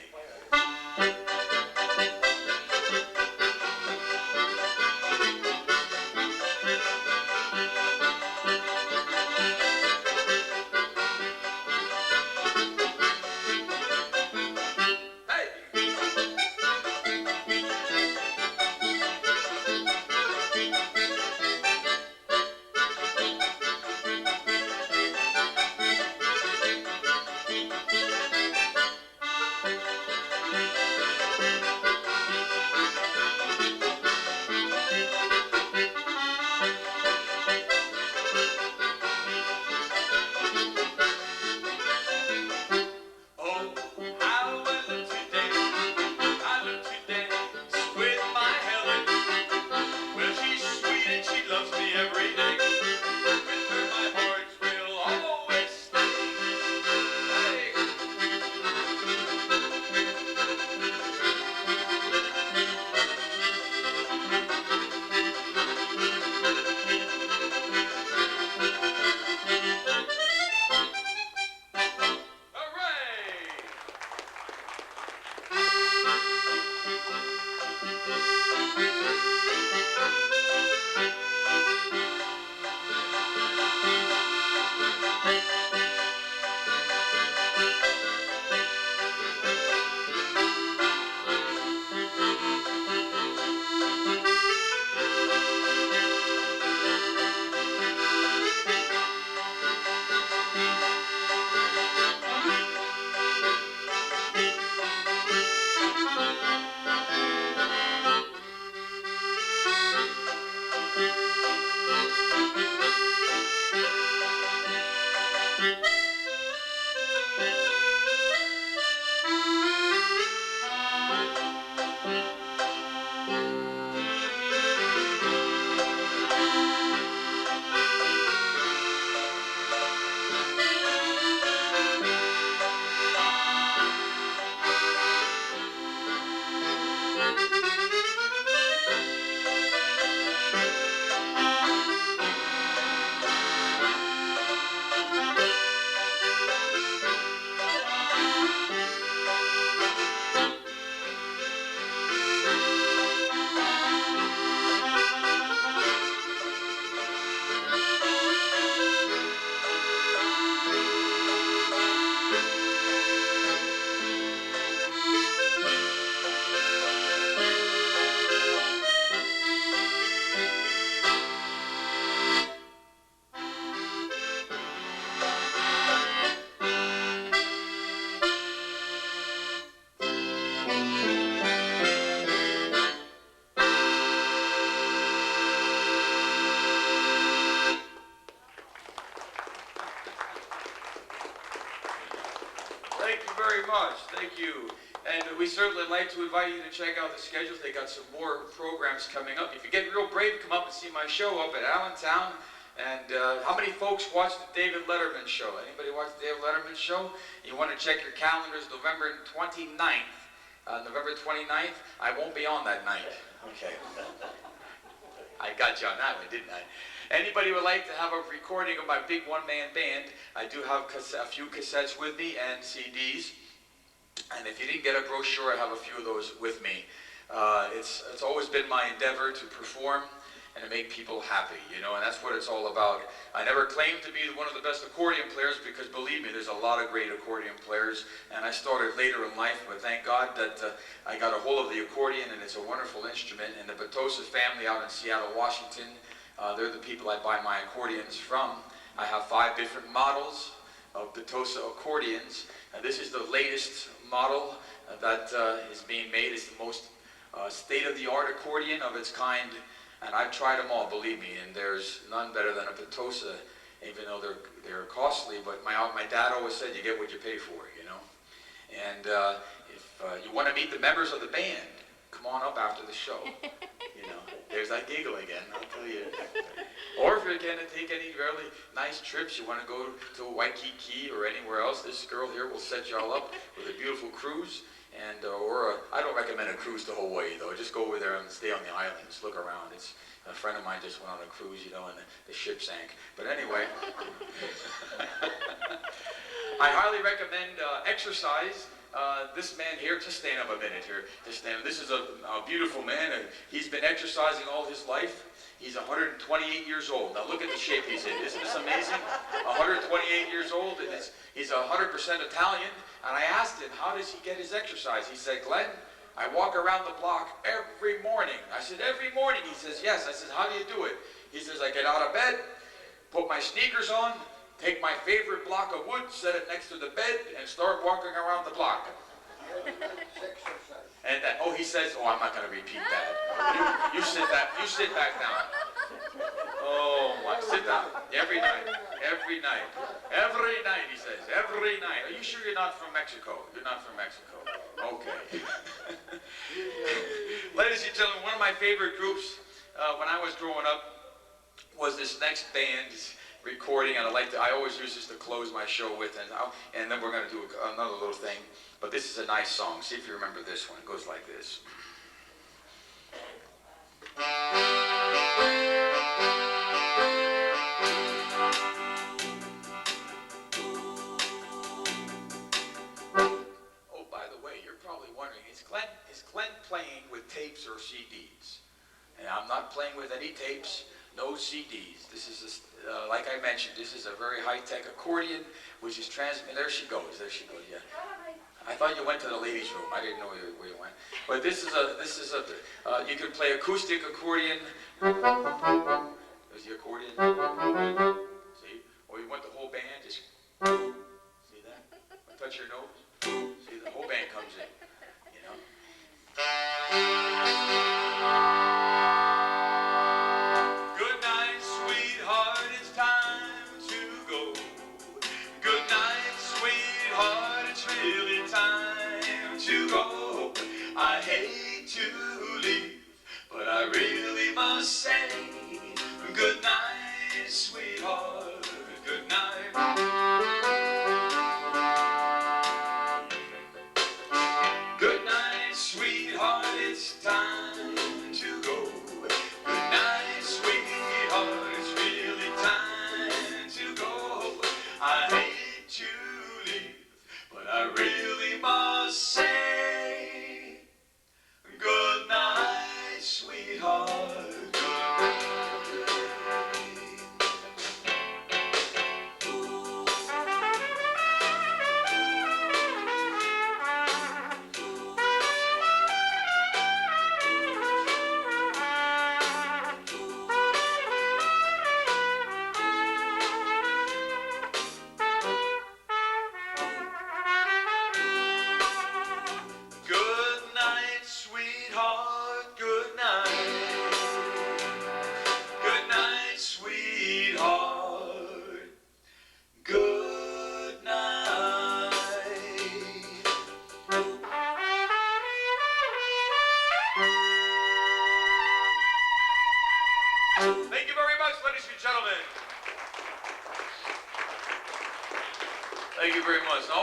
Thank you. And we certainly like to invite you to check out the schedules. They got some more programs coming up. If you get real brave, come up and see my show up at Allentown. And how many folks watch the David Letterman show? Anybody watch the David Letterman show? You want to check your calendars, November 29th. November 29th, I won't be on that night. Okay. I got you on that one, didn't I? Anybody would like to have a recording of my big one-man band, I do have a few cassettes with me and CDs. And if you didn't get a brochure, I have a few of those with me. It's always been my endeavor to perform and to make people happy, you know, and that's what it's all about. I never claimed to be one of the best accordion players because, believe me, there's a lot of great accordion players, and I started later in life, but thank God that I got a hold of the accordion, and it's a wonderful instrument. And the Batosa family out in Seattle, Washington, they're the people I buy my accordions from. I have 5 different models of Batosa accordions, and this is the latest model that is being made. It's the most state-of-the-art accordion of its kind. And I've tried them all, believe me, and there's none better than a Batosa, even though they're costly. But my dad always said, you get what you pay for, you know. And if you want to meet the members of the band, come on up after the show. You know, there's that giggle again, I'll tell you. Or if you're going to take any really nice trips, you want to go to Waikiki or anywhere else, this girl here will set you all up with a beautiful cruise. And I don't recommend a cruise to Hawaii, though. Just go over there and stay on the islands, look around. A friend of mine just went on a cruise, you know, and the ship sank. But anyway, I highly recommend exercise. This man here, just stand up a minute here. Just stand. This is a beautiful man, and he's been exercising all his life. He's 128 years old. Now look at the shape he's in. Isn't this amazing? 128 years old, and he's 100% Italian. And I asked him, how does he get his exercise? He said, Glenn, I walk around the block every morning. I said, every morning? He says, yes. I said, how do you do it? He says, I get out of bed, put my sneakers on, take my favorite block of wood, set it next to the bed, and start walking around the block. And he says, I'm not going to repeat that. You sit back down. Oh my, sit down. Every night, he says, every night. Are you sure you're not from Mexico? You're not from Mexico. Okay. Ladies and gentlemen, one of my favorite groups when I was growing up was this next band's recording, and I always use this to close my show with, and then we're going to do another little thing. But this is a nice song. See if you remember this one. It goes like this. Oh, by the way, you're probably wondering, is Glenn playing with tapes or CDs? And I'm not playing with any tapes, no CDs. This is, like I mentioned, this is a very high-tech accordion, which is there she goes, yeah. I thought you went to the ladies' room. I didn't know where you went. But this is you can play acoustic accordion. There's the accordion. See? Or you want the whole band, just see that? Touch your nose. See, the whole band comes in, you know? Good night, sweetheart, it's time to go. Good night, sweetheart, it's really time to go. I hate to leave, but I really must say good night, sweetheart, good night. Good night, sweetheart, it's time to go. Good night, sweetheart, it's really time to go. I hate to leave, but I really must say good night, sweetheart. Good night. Thank you very much, ladies and gentlemen. Thank you very much. And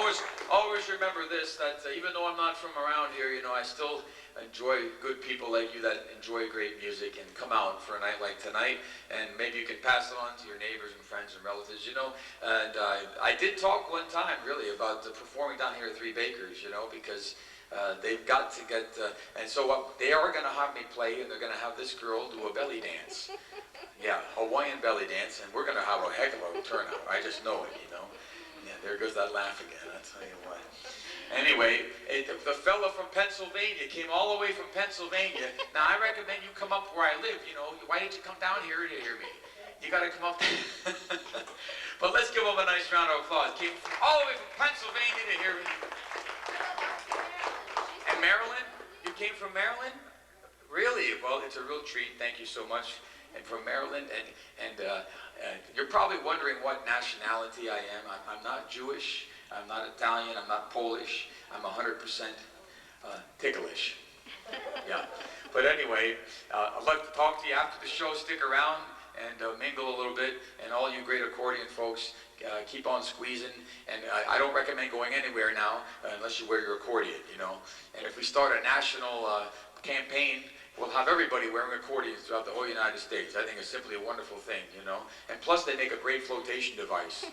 always remember this, that even though I'm not from around here, you know, I still enjoy good people like you that enjoy great music and come out for a night like tonight, and maybe you can pass it on to your neighbors and friends and relatives, you know. And I did talk one time, really, about performing down here at Three Bakers, you know, because they've got to get, and so they are going to have me play, and they're going to have this girl do a belly dance. Yeah, Hawaiian belly dance, and we're going to have a heck of a turnout. I just know it, you know. Yeah, there goes that laugh again, I'll tell you what. Anyway, the fella from Pennsylvania came all the way from Pennsylvania. Now, I recommend you come up where I live, you know. Why didn't you come down here to hear me? You got to come up there. But let's give him a nice round of applause. Came all the way from Pennsylvania to hear me. And Maryland? You came from Maryland? Really? Well, it's a real treat. Thank you so much. And from Maryland, and you're probably wondering what nationality I am. I'm not Jewish. I'm not Italian. I'm not Polish. I'm 100% ticklish. Yeah. But anyway, I'd love to talk to you after the show. Stick around and mingle a little bit. And all you great accordion folks, keep on squeezing. And I don't recommend going anywhere now unless you wear your accordion, you know. And if we start a national campaign, we'll have everybody wearing accordions throughout the whole United States. I think it's simply a wonderful thing, you know. And plus, they make a great flotation device,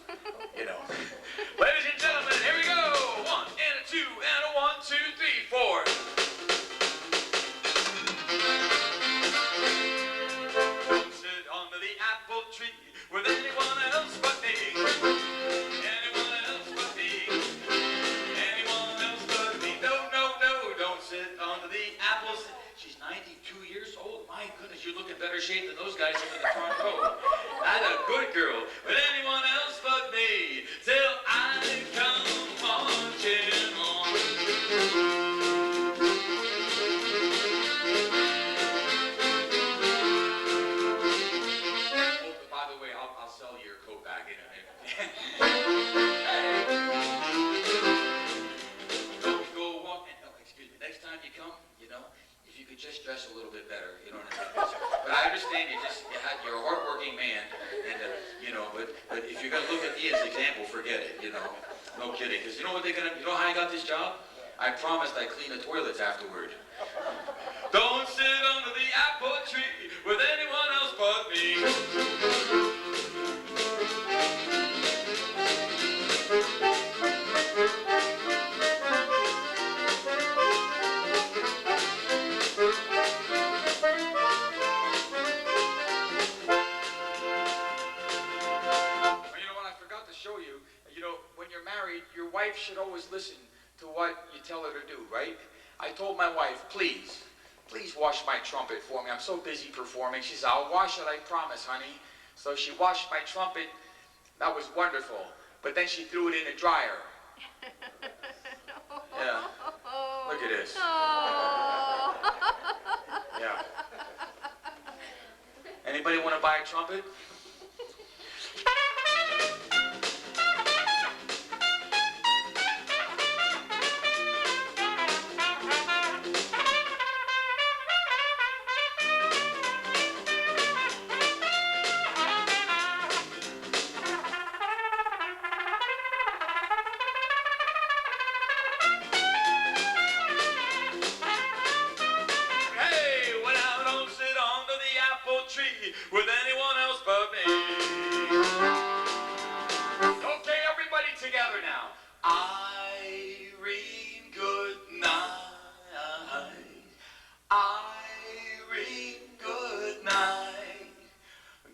you know. Ladies and gentlemen, here we go. 1 and a 2 and a 1, 2, 3, 4. Don't sit under the apple tree with anyone else but me. Anyone else but me. Anyone else but me. No, no, no. Don't sit under the apples. She's 92 years old. My goodness, you look in better shape than those guys up in the front row. That's a good girl. But anyone else but me, till I come marching on. Oh, by the way, I'll sell you your coat back in a minute. Don't go walking. Oh, excuse me. Next time you come, you know, if you could just dress a little bit better, you know what I mean? But I understand you're a hardworking man, and you know, but if you're gonna look at me as an example, forget it, you know. No kidding, because you know what you know how I got this job? I promised I'd clean the toilets afterward. Don't sit under the apple tree with anyone else but me. Your wife should always listen to what you tell her to do, right? I told my wife, please wash my trumpet for me. I'm so busy performing. She said, I'll wash it, I promise, honey. So she washed my trumpet. That was wonderful. But then she threw it in the dryer. Yeah. Look at this. Yeah. Anybody want to buy a trumpet? With anyone else but me. Okay, everybody together now. Irene, good night. Irene, good night.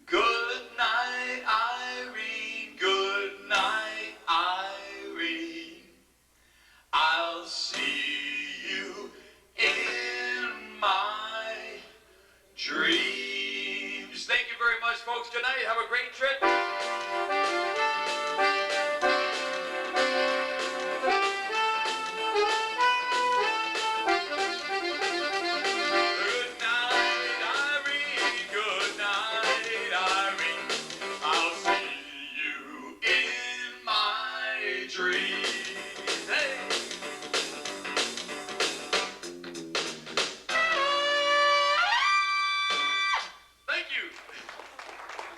Good night, Irene. Good night, Irene. I'll see you in my dreams. Thank you very much, folks. Good night. Have a great trip.